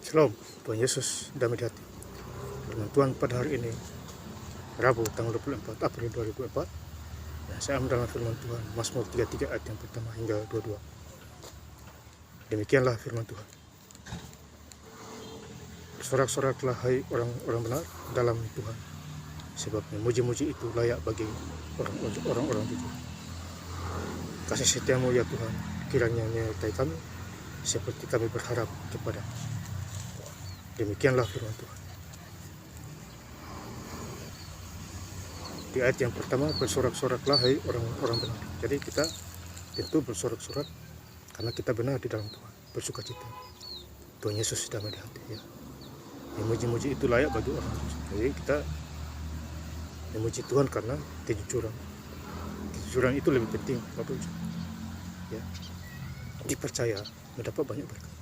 Shalom, Tuhan Yesus damai di hati. Firman Tuhan pada hari ini, Rabu tanggal 24 April 2024. Saya ambil dalam firman Tuhan, Mazmur 33 ayat yang pertama hingga 22. Demikianlah firman Tuhan. Bersorak-soraklah hai orang-orang benar dalam Tuhan, sebab memuji-muji itu layak bagi orang-orang jujur. Kasih setiamu ya Tuhan, kiranya menyertai kami, seperti kami berharap kepada. Demikianlah firman Tuhan. Di ayat yang pertama, bersorak-soraklah hai orang-orang benar. Jadi kita tentu bersorak-sorak karena kita benar di dalam Tuhan, bersuka cita. Tuhan Yesus damai di hati ya. Memuji-muji itu layak bagi orang jujur. Jadi kita memuji Tuhan karena kejujuran. Kejujuran itu lebih penting Bapak Ibu. Ya. Dipercaya mendapat banyak berkat.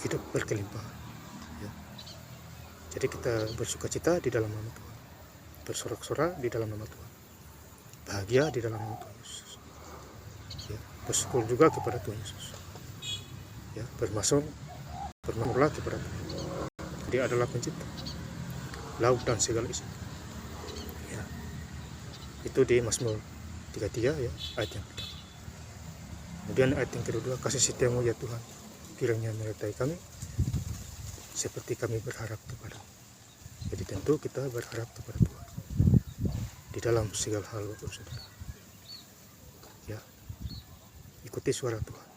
Hidup berkelimpahan. Ya. Jadi kita bersuka cita di dalam nama Tuhan, bersorak-sorak di dalam nama Tuhan, bahagia di dalam nama Tuhan Yesus. Ya. Bersyukur juga kepada Tuhan Yesus. Ya. Bermasmurlah kepada Tuhan. Dia adalah pencipta laut dan segala isi. Ya. Itu di Mazmur 33 ya, ayat yang pertama. Kemudian ayat yang kedua, kasih setiamu ya Tuhan, kiranya menyertai kami, seperti kami berharap kepada. Jadi tentu kita berharap kepada Tuhan di dalam segala hal, Bapak Saudara. Ya, ikuti suara Tuhan,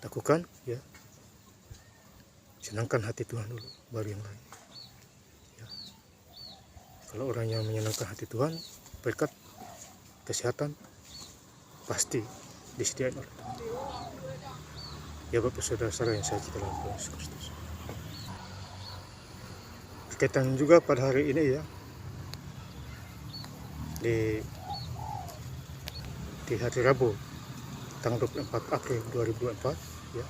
lakukan ya, senangkan hati Tuhan dulu, baru yang lain. Ya. Kalau orang yang menyenangkan hati Tuhan, berkat kesehatan pasti disediakan oleh Tuhan. Ya Bapak Saudara-saudara yang saya cintai dalam Tuhan Yesus Kristus. Berkaitan juga pada hari ini ya, di hari Rabu tanggal 24 April 2024 ya,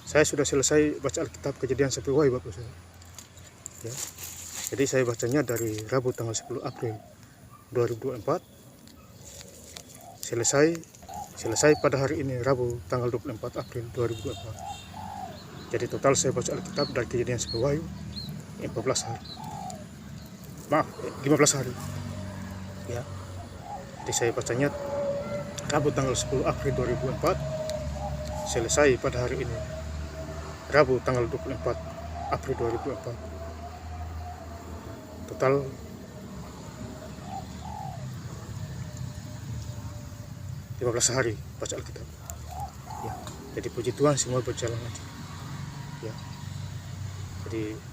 saya sudah selesai baca Alkitab Kejadian 10 Wahai Bapak Saudara. Ya. Jadi saya bacanya dari Rabu tanggal 10 April 2024 selesai pada hari ini Rabu tanggal 24 April 2024. Jadi total saya baca Alkitab dari Kejadian 10 Wahyu 14 hari. Maaf, 15 hari. Ya. Jadi saya bacanya Rabu tanggal 10 April 2024 selesai pada hari ini Rabu tanggal 24 April 2024. Total 15 hari baca Alkitab. Ya. Jadi puji Tuhan semua berjalan lancar. Ya. Jadi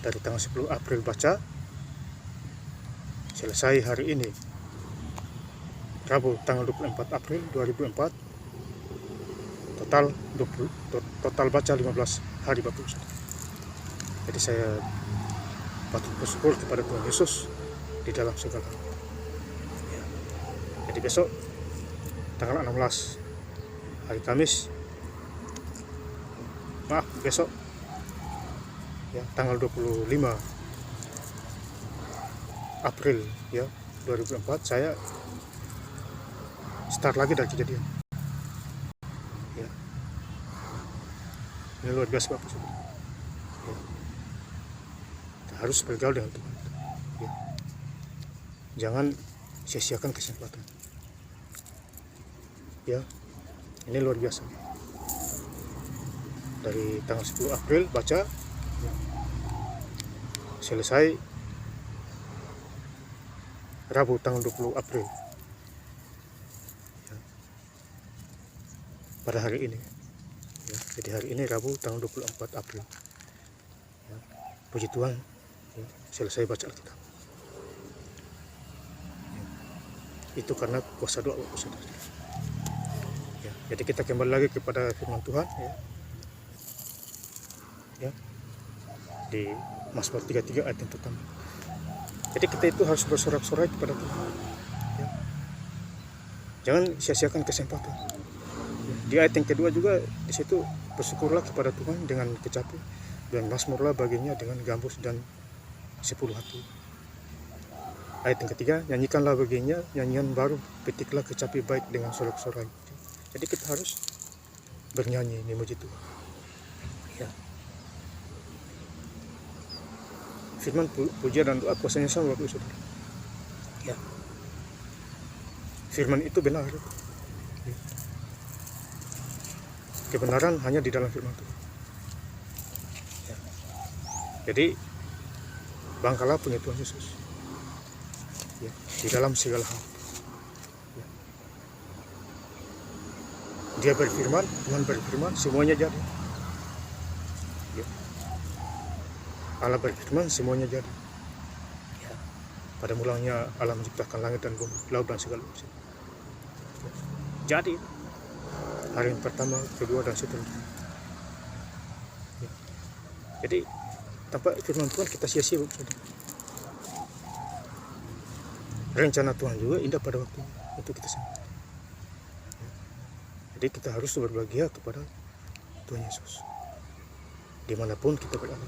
dari tanggal 10 April baca selesai hari ini Rabu tanggal 24 April 2004. Total baca 15 hari Bapak Ibu. Jadi saya patut bersyukur kepada Tuhan Yesus di dalam segala hal. Ya. Jadi besok tanggal 16 hari Kamis, besok ya, tanggal 25 April ya 2004 saya start lagi dari Kejadian. Ya. Ini luar biasa Bapak Saudara. Ya. Kita harus bergaul dengan Tuhan. Ya. Jangan sia-siakan kesempatan. Ya, ini luar biasa. Dari tanggal 10 April baca ya, selesai Rabu tanggal 20 April ya, pada hari ini ya, jadi hari ini Rabu tanggal 24 April ya, puji Tuhan ya, selesai baca Alkitab ya, itu karena kuasa doa Bapak Saudara. Ya, jadi kita kembali lagi kepada firman Tuhan ya, di Mazmur 33 ayat yang pertama. Jadi kita itu harus bersorak-sorai kepada Tuhan. Ya. Jangan sia-siakan kesempatan. Ya. Di ayat yang kedua juga di situ bersyukurlah kepada Tuhan dengan kecapi dan mazmurlah baginya dengan gambus dan 10 hati. Ayat yang ketiga, nyanyikanlah baginya nyanyian baru, petiklah kecapi baik dengan sorak-sorai. Jadi kita harus bernyanyi memuji Tuhan. Ya. firman puja dan doa kuasanya sama Bapak Ibu Saudara. Ya. Firman itu benar. Ya. Kebenaran hanya di dalam firman Tuhan. Ya. Jadi bangkalah punya Tuhan Yesus. Ya. Di dalam segala hal. Ya. Dia berfirman, Tuhan berfirman, semuanya jadi. Ya. Allah berfirman, semuanya jadi. Ya. Pada mulanya Allah menciptakan langit dan bumi, laut dan segala macam. Jadi hari yang pertama, kedua, dan seterusnya. Ya. Jadi tanpa firman Tuhan kita sia-sia. Rencana Tuhan juga indah pada waktu untuk kita semua. Ya. Jadi kita harus berbahagia kepada Tuhan Yesus dimanapun kita berada.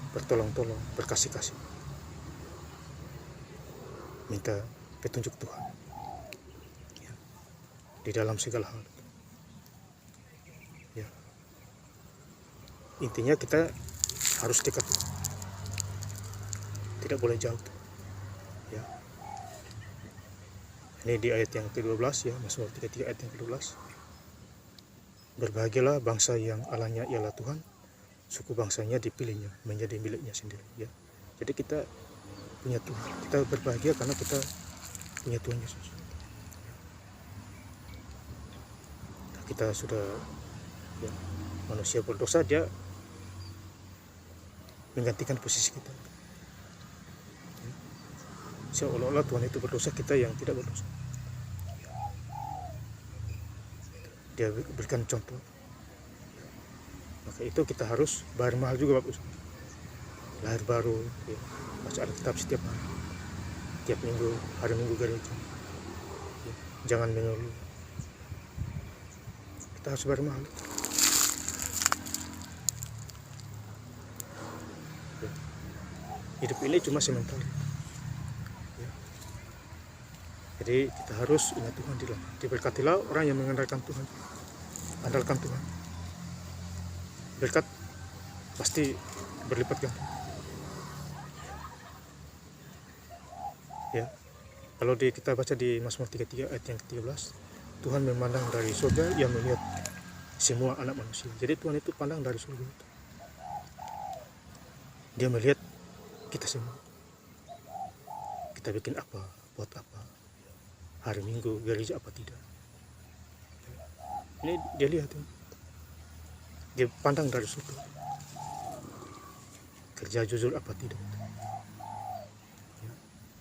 Bertolong-tolong, berkasih-kasih, minta petunjuk Tuhan ya, di dalam segala hal. Ya. Intinya kita harus dekat, tidak boleh jauh. Ya. Ini di ayat yang ke-12 ya, Mazmur 33 ayat yang ke-12. Berbahagialah bangsa yang Allahnya ialah Tuhan, suku bangsanya dipilihnya menjadi miliknya sendiri. Ya. Jadi kita punya Tuhan, kita berbahagia karena kita punya Tuhan Yesus. Kita sudah ya, manusia berdosa, dia menggantikan posisi kita. Seolah-olah Tuhan itu berdosa, kita yang tidak berdosa. Dia berikan contoh. Maka itu kita harus bayar mahal juga Bapak. Lahir baru, ya, baca Alkitab setiap hari, tiap minggu, hari Minggu gereja. Ya, jangan mengeluh. Kita harus bayar mahal. Ya. Hidup ini cuma sementara. Ya. Jadi kita harus ingat Tuhan di dalam. Diberkatilah orang yang mengandalkan Tuhan. Andalkan Tuhan. Berkat pasti berlipat ganda. Ya, kalau kita baca di Mazmur 33 ayat yang ke-13, Tuhan memandang dari surga, Ia melihat semua anak manusia. Jadi Tuhan itu pandang dari surga itu. Dia melihat kita semua. Kita bikin apa, buat apa, hari Minggu gereja apa tidak. Ini dia lihat, dia pandang dari surga. Kerja jujur apa tidak.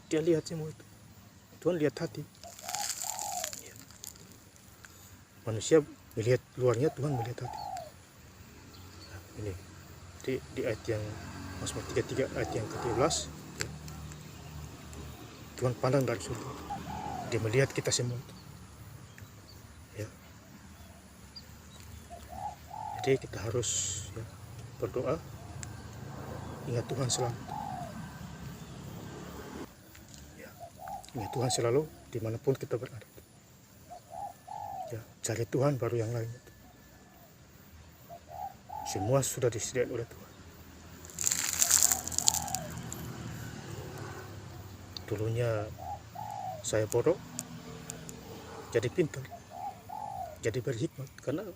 Dia lihat semua itu. Tuhan lihat hati. Ya. Manusia melihat luarnya, Tuhan melihat hati. Nah, ini di ayat yang Mazmur 33 ayat yang ke-13 ya. Tuhan pandang dari surga. Dia melihat kita semua itu. Ya. Jadi kita harus ya, berdoa, ingat Tuhan selalu. Ingat Tuhan selalu dimanapun kita berada. Ya, cari Tuhan baru yang lain. Semua sudah disediakan oleh Tuhan. Dulunya saya bodoh, jadi pintar, jadi berhikmat karena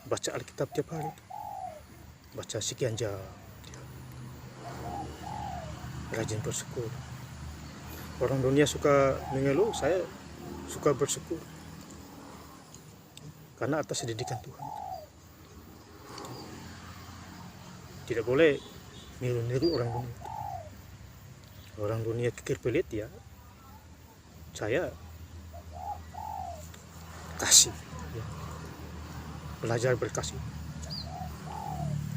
baca Alkitab tiap hari, baca sekian jam, ya. Rajin bersyukur. Orang dunia suka mengeluh, saya suka bersyukur karena atas didikan Tuhan. Tidak boleh niru orang dunia. Orang dunia kikir pelit ya, saya kasih, ya. Belajar berkasih.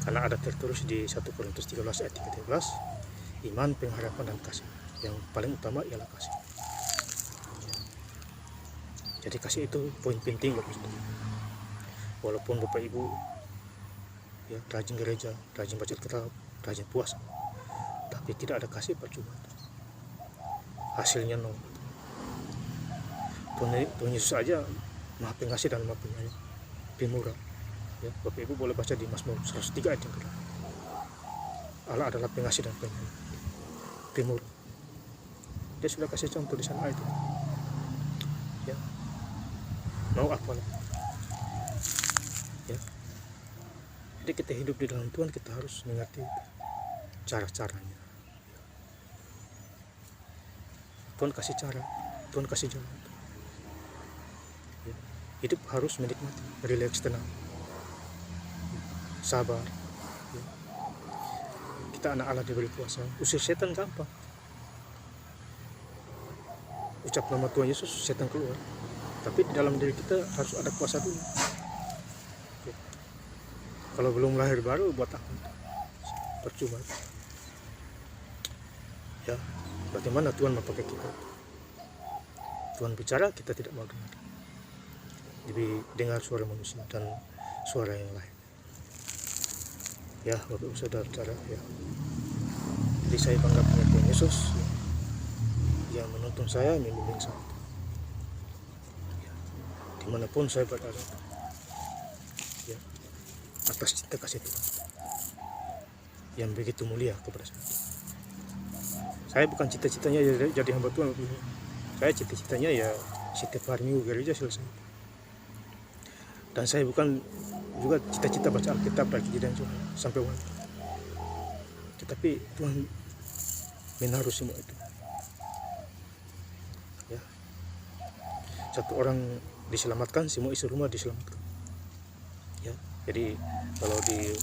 Karena ada tertulis di 1 Korintus 13 ayat 13, iman, pengharapan, dan kasih. Yang paling utama ialah kasih. Jadi kasih itu poin penting Bapak Ibu. Walaupun Bapak Ibu ya rajin gereja, rajin baca Alkitab, rajin puasa, tapi tidak ada kasih percuma. Hasilnya nol. Tuhan Yesus aja Maha Pengasih dan Maha Penyayang, pemurah. Ya, Bapak Ibu boleh baca di Mazmur 103 ayat yang kedua. Allah adalah pengasih dan penyayang, timur. Dia sudah kasih contoh di sana itu. Ya, mau apa lagi? Ya, jadi kita hidup di dalam Tuhan, kita harus mengerti cara-caranya. Tuhan kasih cara, Tuhan kasih jalan. Ya, hidup harus menikmati, rileks, tenang, sabar. Ya. Kita anak Allah diberi kuasa, usir setan gampang. Ucap nama Tuhan Yesus, setan keluar. Tapi di dalam diri kita harus ada kuasa dulu. Ya. Kalau belum lahir baru, buat apa? Percuma. Ya, bagaimana Tuhan mau pakai kita? Tuhan bicara, kita tidak mau dengar. Jadi dengar suara manusia dan suara yang lain. Ya, Bapak Ibu Saudara, ya. Jadi saya bangga punya Tuhan Yesus yang menuntun saya, membimbing saya. Ya. Dimanapun saya berada, ya, atas cinta kasih Tuhan yang begitu mulia kepada saya. Saya bukan cita-citanya jadi hamba Tuhan. Saya cita-citanya ya setiap hari Minggu gereja selesai. Dan saya bukan juga cita-cita baca Alkitab dari Kejadian sampai waktu. Tetapi Tuhan menaruh semua itu. Ya. Satu orang diselamatkan, semua isi rumah diselamatkan. Ya. Jadi kalau di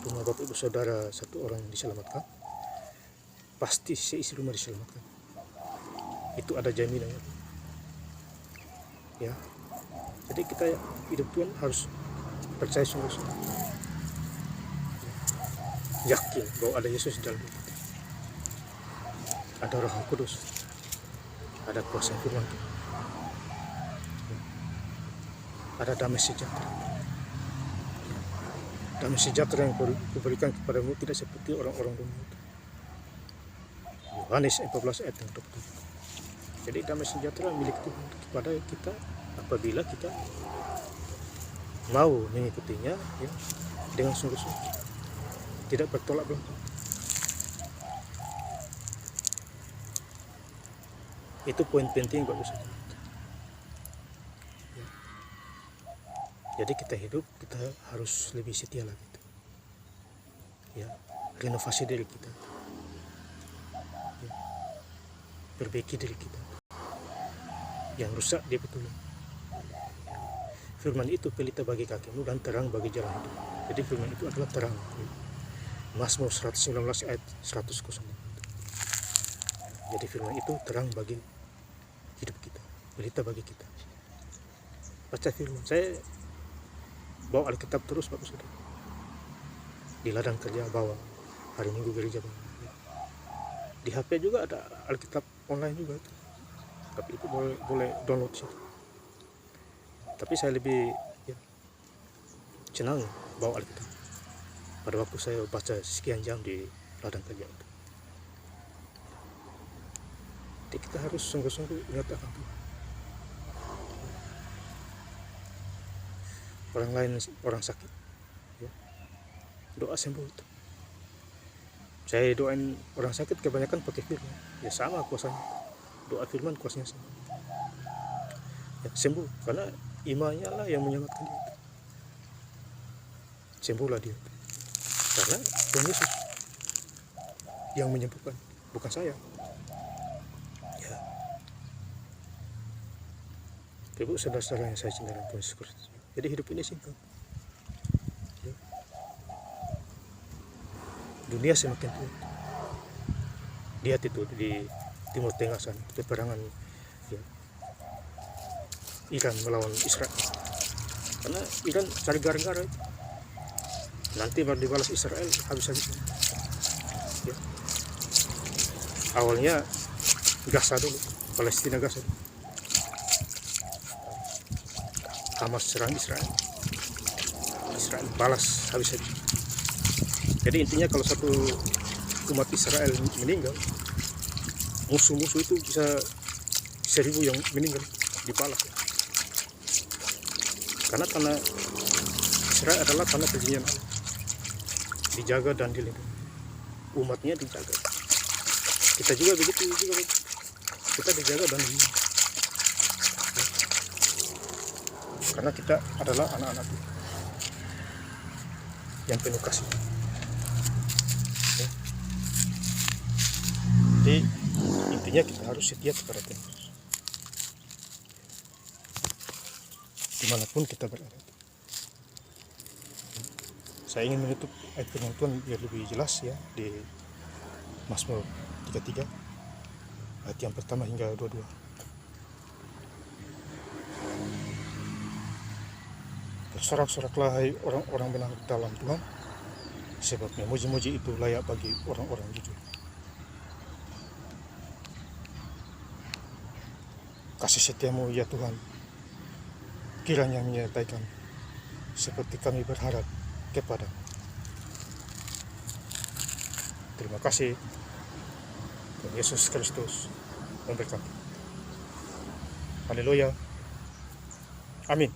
rumah Bapak Ibu Saudara satu orang diselamatkan, pasti seisi rumah diselamatkan. Itu ada jaminannya. Ya. Jadi kita hidup Tuhan harus percaya sungguh-sungguh. Yakin bahwa ada Yesus di dalam hidup kita. Ada Roh Kudus. Ada kuasa firman Tuhan. Ada damai sejahtera. Damai sejahtera yang kuberikan kepadamu tidak seperti orang-orang dunia itu. Yohanes 14 ayat yang 27. Jadi damai sejahtera milik Tuhan kepada kita apabila kita mau mengikutinya, ya, dengan sungguh-sungguh, tidak bertolak belakang. Itu poin penting Bapak Saudara. Ya. Jadi kita hidup, kita harus lebih setia lagi. Ya, renovasi diri kita, ya, perbaiki diri kita. Yang rusak dia betulin. Firman itu pelita bagi kakimu dan terang bagi jalan hidup. Jadi firman itu adalah terang. Mazmur 119 ayat 100. Jadi firman itu terang bagi hidup kita, pelita bagi kita. Baca firman. Saya bawa Alkitab terus Bapak Saudara. Di ladang kerja bawa, hari Minggu gereja bawa. Di HP juga ada Alkitab online juga. Tapi itu boleh download situ. Tapi saya lebih, ya, senang bawa Alkitab pada waktu saya baca sekian jam di ladang kerja itu. Jadi kita harus sungguh-sungguh ingat akan Tuhan. Orang lain, orang sakit, ya, doa sembuh itu. Saya doain orang sakit kebanyakan pakai firman, ya sama kuasanya. Doa firman kuasanya sama, ya, sembuh karena imannya lah yang menyelamatkan dia. Sembuhlah dia karena Tuhan Yesus yang menyembuhkan, bukan saya. Ya, Ibu saudara-saudara yang saya cintai Tuhan Yesus Kristus. Jadi hidup ini singkat. Ya. Dunia semakin tua. Lihat itu di Timur Tengah sana, peperangan, ya, Iran melawan Israel. Karena Iran cari gara-gara itu. Nanti baru dibalas Israel habis-habis. Ya. Awalnya Gaza dulu, Palestina Gaza dulu. Hamas serang Israel. Israel balas habis-habis. Jadi intinya kalau satu umat Israel meninggal, musuh-musuh itu bisa 1000 yang meninggal dibalas. Karena tanah Israel adalah tanah perjanjian Allah, dijaga dan dilindungi. umatnya dijaga. Kita juga begitu juga, kita dijaga dan dijaga. Karena kita adalah anak-anak Tuhan yang penuh kasih. Ya. Jadi intinya kita harus setia kepada Tuhan Yesus dimanapun kita berada. Saya ingin menutup ayat firman Tuhan biar lebih jelas ya di Mazmur 33 ayat yang pertama hingga 22. Bersorak-soraklah hai orang-orang benar dalam Tuhan, sebab memuji-muji itu layak bagi orang-orang jujur. Kasih setiamu ya Tuhan, kiranya menyertai kami, seperti kami berharap kepadamu. Terima kasih. Tuhan Yesus Kristus memberkati. Haleluya. Amin.